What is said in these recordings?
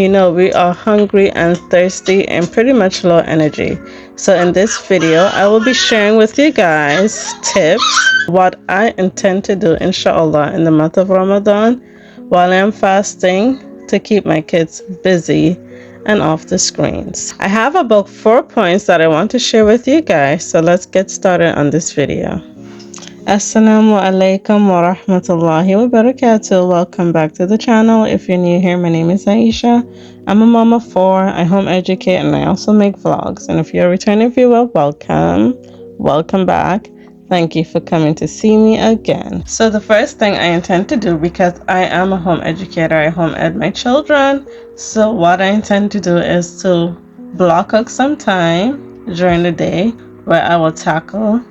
You know, we are hungry and thirsty and pretty much low energy. So in this video, I will be sharing with you guys tips, what I intend to do, inshallah, in the month of Ramadan while I'm fasting to keep my kids busy and off the screens. I have about 4 points that I want to share with you guys. So let's get started on this video. Assalamu alaikum wa rahmatullahi wa barakatuh. Welcome back to the channel. If you're new here, my name is Aisha. I'm a mom of 4. I home educate and I also make vlogs. And if you're a returning viewer, welcome back. Thank you for coming to see me again. So the first thing I intend to do, because I am a home educator, I home ed my children. So what I intend to do is to block out some time during the day where I will tackle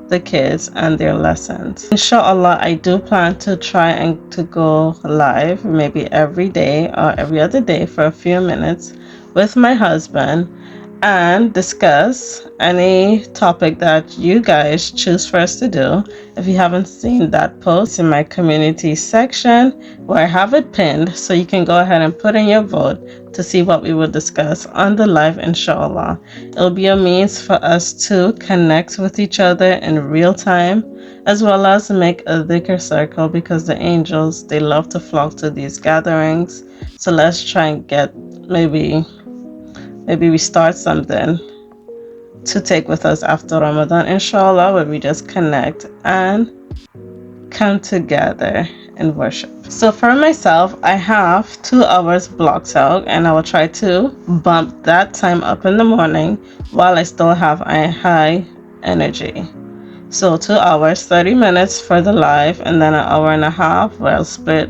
the kids and their lessons. Inshallah, I do plan to try and to go live maybe every day or every other day for a few minutes with my husband and discuss any topic that you guys choose for us to do. If you haven't seen that post in my community section where I have it pinned, so you can go ahead and put in your vote to see what we will discuss on the live, inshallah. It'll be a means for us to connect with each other in real time, as well as make a dhikr circle, because the angels, they love to flock to these gatherings. So let's try and get maybe we start something to take with us after Ramadan, inshallah, where we just connect and come together and worship. So for myself, I have 2 hours blocked out, and I will try to bump that time up in the morning while I still have a high energy. So 2 hours, 30 minutes for the live, and then an hour and a half where I'll split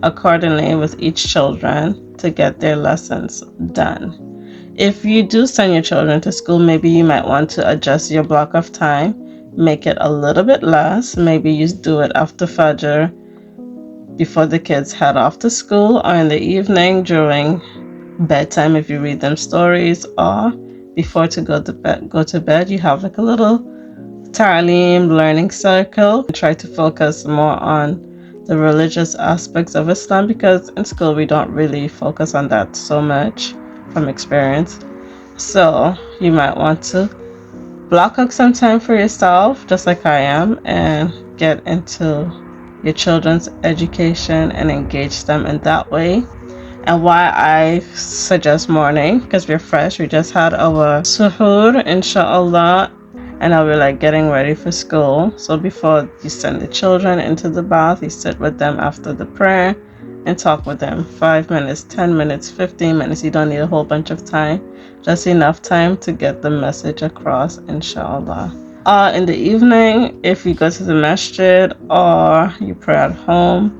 accordingly with each children to get their lessons done. If you do send your children to school, maybe you might want to adjust your block of time, make it a little bit less. Maybe you do it after Fajr, before the kids head off to school, or in the evening during bedtime if you read them stories, or before to go to bed, you have like a little ta'aleem learning circle. Try to focus more on the religious aspects of Islam, because in school we don't really focus on that so much from experience. So you might want to block out some time for yourself, just like I am, and get into your children's education and engage them in that way. And why I suggest morning, because we're fresh, we just had our suhoor, inshallah, and now we're like getting ready for school. So before you send the children into the bath, you sit with them after the prayer and talk with them 5 minutes, 10 minutes, 15 minutes. You don't need a whole bunch of time, just enough time to get the message across, inshallah. In the evening, if you go to the masjid or you pray at home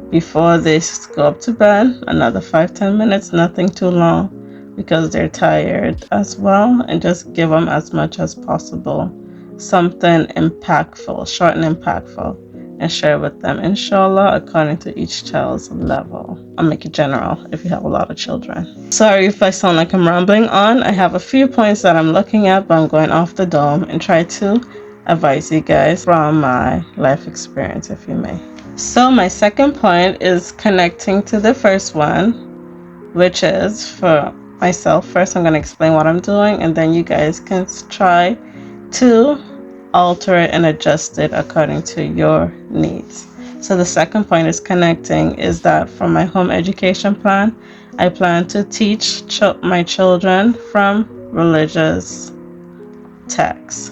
before they go up to bed, another 5-10 minutes, nothing too long, because they're tired as well, and just give them as much as possible something impactful, short and impactful, and share with them, inshallah, according to each child's level. I'll make it general if you have a lot of children. Sorry if I sound like I'm rambling on. I have a few points that I'm looking at, but I'm going off the dome and try to advise you guys from my life experience, if you may. So my second point is connecting to the first one, which is for myself. First, I'm going to explain what I'm doing, and then you guys can try to alter it and adjust it according to your needs. So the second point is connecting, is that for my home education plan, I plan to teach my children from religious texts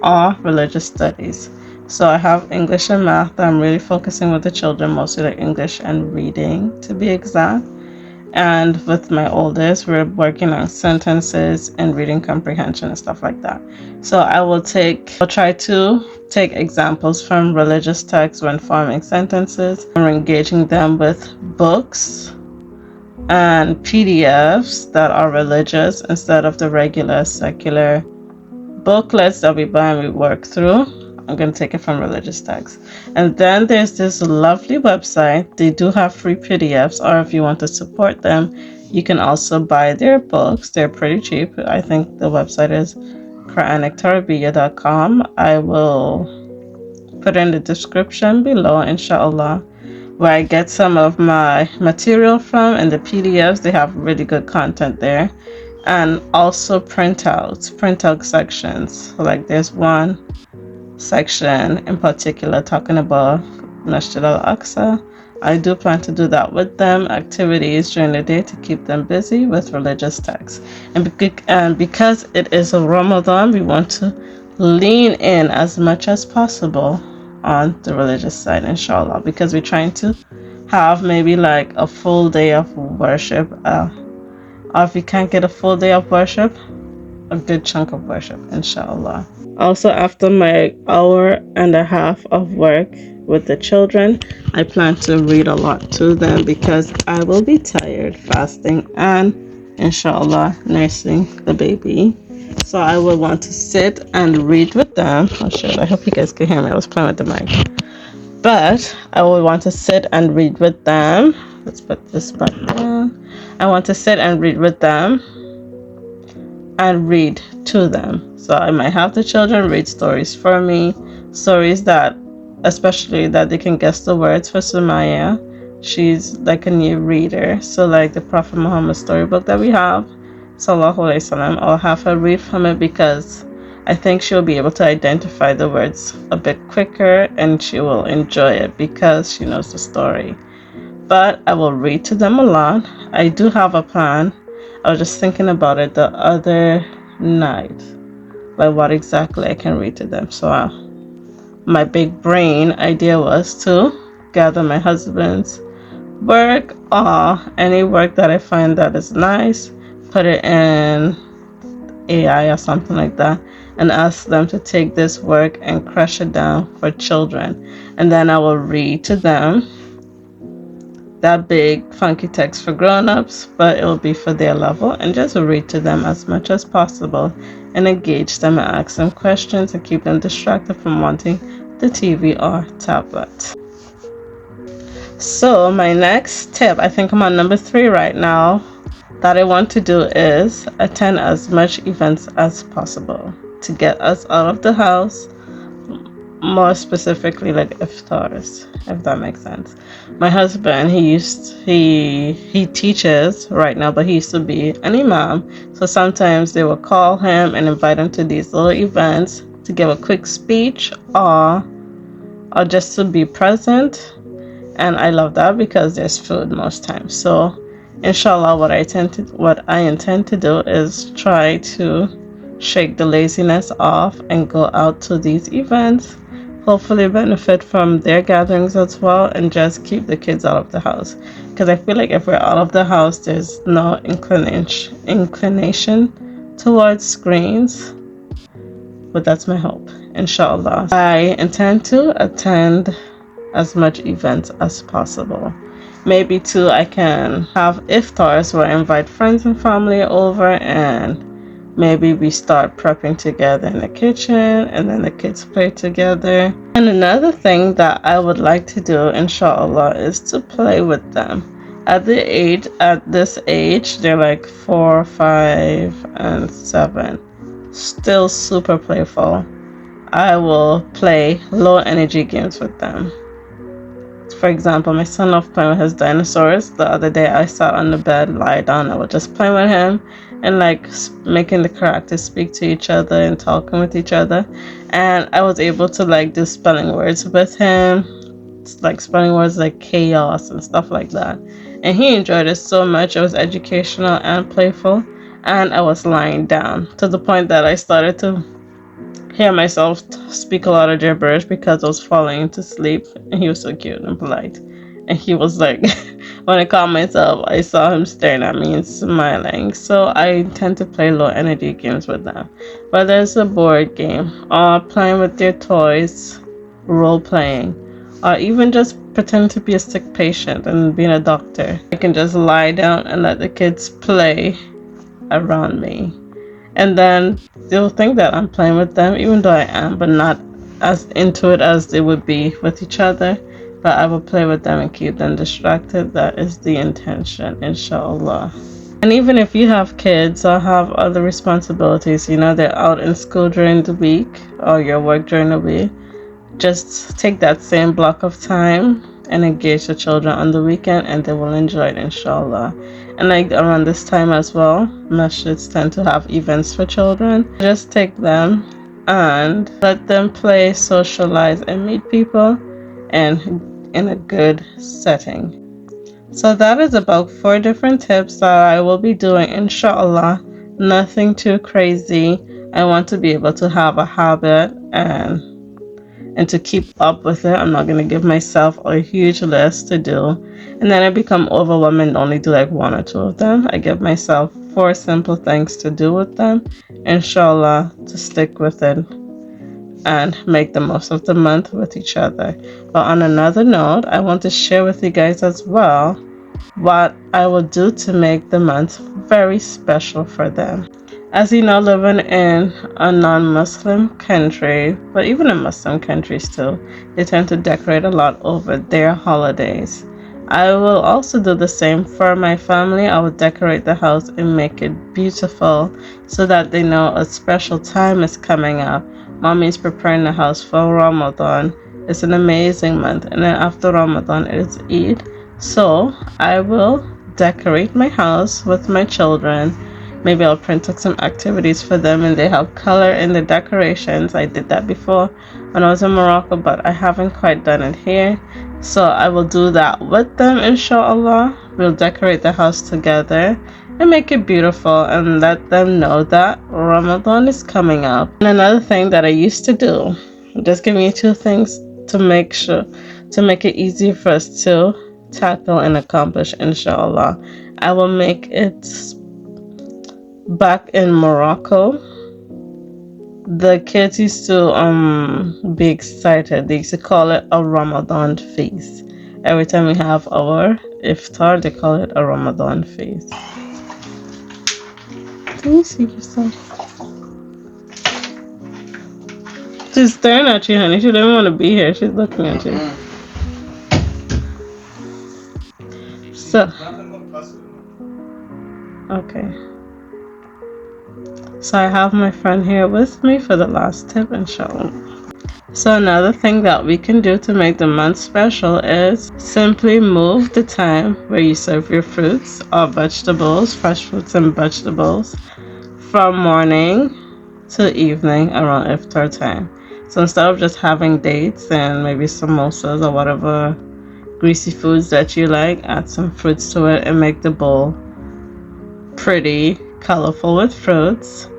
or religious studies. So I have English and math that I'm really focusing with the children, mostly like English and reading to be exact. And with my oldest, we're working on sentences and reading comprehension and stuff like that. So I'll try to take examples from religious texts when forming sentences, and engaging them with books and PDFs that are religious instead of the regular secular booklets that we buy and we work through. I'm going to take it from religious texts. And then there's this lovely website. They do have free PDFs, or if you want to support them, you can also buy their books. They're pretty cheap. I think the website is QuranicTarbiyya.com. I will put in the description below, inshallah. where I get some of my material from, and the PDFs, they have really good content there. And also printout sections. Like there's one section in particular talking about Masjid al-Aqsa. I do plan to do that with them, activities during the day to keep them busy with religious texts. And because it is a Ramadan, we want to lean in as much as possible on the religious side, inshallah, because we're trying to have maybe like a full day of worship, or if we can't get a full day of worship, a good chunk of worship, inshallah. Also, after my hour and a half of work with the children, I plan to read a lot to them because I will be tired fasting and inshallah nursing the baby. So I will want to sit and read with them. Oh shit, I hope you guys can hear me. I was playing with the mic. But I will want to sit and read with them. Let's put this back down. I want to sit and read with them and read to them. So I might have the children read stories for me, stories that, especially that they can guess the words. For Sumaya, she's like a new reader, so like the Prophet Muhammad storybook that we have, Sallallahu Alaihi Wasallam, I'll have her read from it because I think she'll be able to identify the words a bit quicker and she will enjoy it because she knows the story. But I will read to them a lot. I do have a plan. I was just thinking about it the other night, like what exactly I can read to them. So my big brain idea was to gather my husband's work or any work that I find that is nice, put it in AI or something like that, and ask them to take this work and crush it down for children. And then I will read to them that big funky text for grown-ups, but it will be for their level, and just read to them as much as possible and engage them and ask them questions and keep them distracted from wanting the TV or tablet. So my next tip, I think I'm on number 3 right now, that I want to do is attend as much events as possible to get us out of the house, more specifically like iftars, if that makes sense. My husband, he teaches right now, but he used to be an imam, so sometimes they will call him and invite him to these little events to give a quick speech or just to be present. And I love that because there's food most times. So inshallah, what I intend to do is try to shake the laziness off and go out to these events, hopefully benefit from their gatherings as well, and just keep the kids out of the house, because I feel like if we're out of the house, there's no inclination towards screens. But that's my hope, inshallah. I intend to attend as much events as possible. Maybe too, I can have iftars where I invite friends and family over, and maybe we start prepping together in the kitchen and then the kids play together. And another thing that I would like to do, inshallah, is to play with them. At this age, they're like 4, 5, and 7. Still super playful. I will play low energy games with them. For example, my son loved playing with his dinosaurs. The other day I sat on the bed, lie down, I was just playing with him and like making the characters speak to each other and talking with each other. And I was able to like do spelling words with him, like spelling words like chaos and stuff like that. And he enjoyed it so much. It was educational and playful. And I was lying down to the point that I started to hear myself speak a lot of gibberish because I was falling into sleep. And he was so cute and polite. And he was like, when I called myself, I saw him staring at me and smiling. So I intend to play low energy games with them. Whether it's a board game or playing with their toys, role playing, or even just pretend to be a sick patient and being a doctor. I can just lie down and let the kids play around me. And then they'll think that I'm playing with them, even though I am, but not as into it as they would be with each other. But I will play with them and keep them distracted. That is the intention, inshallah. And even if you have kids or have other responsibilities, they're out in school during the week or your work during the week, just take that same block of time and engage the children on the weekend, and they will enjoy it, inshallah. And like around this time as well, masjids tend to have events for children. Just take them and let them play, socialize, and meet people, and in a good setting. So that is about 4 different tips that I will be doing, inshallah. Nothing too crazy. I want to be able to have a habit and to keep up with it. I'm not going to give myself a huge list to do, and then I become overwhelmed and only do like 1 or 2 of them. I give myself 4 simple things to do with them, inshallah, to stick with it and make the most of the month with each other. But on another note, I want to share with you guys as well what I will do to make the month very special for them. As you know, living in a non-Muslim country, but even in Muslim countries too, they tend to decorate a lot over their holidays. I will also do the same for my family. I will decorate the house and make it beautiful so that they know a special time is coming up. Mommy is preparing the house for Ramadan. It's an amazing month, and then after Ramadan it is Eid. So I will decorate my house with my children. Maybe I'll print out some activities for them and they help color in the decorations. I did that before when I was in Morocco, but I haven't quite done it here. So I will do that with them, inshallah. We'll decorate the house together and make it beautiful and let them know that Ramadan is coming up. And another thing that I used to do, I'm just giving you 2 things to make it easy for us to tackle and accomplish, inshallah. I will make it back in Morocco. The kids used to be excited. They used to call it a Ramadan Feast. Every time we have our iftar, they call it a Ramadan Feast. Can you see yourself? She's staring at you, honey. She doesn't want to be here. She's looking at you. So, okay. So I have my friend here with me for the last tip, inshallah. So another thing that we can do to make the month special is simply move the time where you serve your fruits or vegetables, fresh fruits and vegetables, from morning to evening around iftar time. So instead of just having dates and maybe samosas or whatever greasy foods that you like, add some fruits to it and make the bowl pretty colorful with fruits,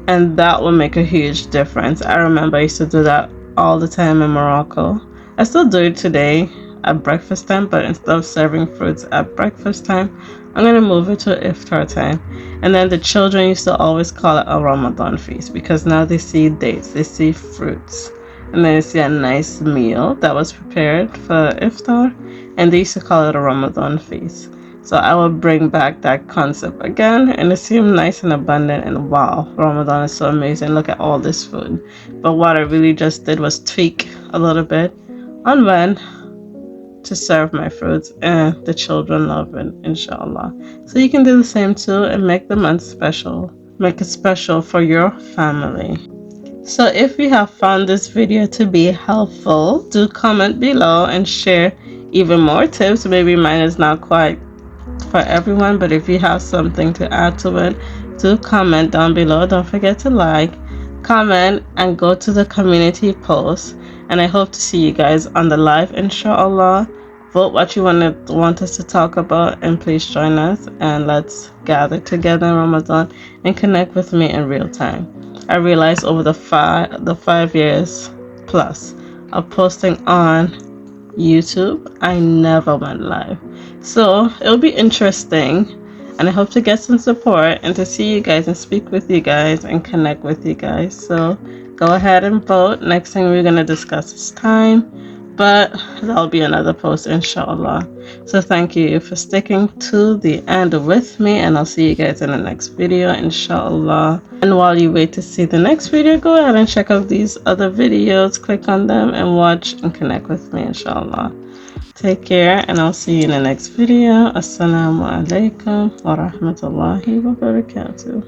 and that will make a huge difference. I remember I used to do that all the time in Morocco. I still do it today at breakfast time, but instead of serving fruits at breakfast time, I'm going to move it to iftar time. And then the children used to always call it a Ramadan feast because now they see dates, they see fruits, and then they see a nice meal that was prepared for iftar, and they used to call it a Ramadan feast. So I will bring back that concept again, and it seemed nice and abundant, and wow, Ramadan is so amazing. Look at all this food. But what I really just did was tweak a little bit on when to serve my fruits, and the children love it, inshallah. So you can do the same too and make the month special. Make it special for your family. So if you have found this video to be helpful, do comment below and share even more tips. Maybe mine is not quite for everyone, but if you have something to add to it, do comment down below. Don't forget to like, comment, and go to the community post. And I hope to see you guys on the live, inshallah. Vote what you want us to talk about, and please join us and let's gather together in Ramadan and connect with me in real time. I realized over the 5 years plus of posting on YouTube, I never went live. So it'll be interesting, and I hope to get some support and to see you guys and speak with you guys and connect with you guys. So go ahead and vote. Next thing we're going to discuss is time, but that'll be another post, inshallah. So thank you for sticking to the end with me, and I'll see you guys in the next video, inshallah. And while you wait to see the next video, go ahead and check out these other videos, click on them and watch and connect with me, inshallah. Take care, and I'll see you in the next video. Assalamu alaikum wa rahmatullahi wa barakatuh.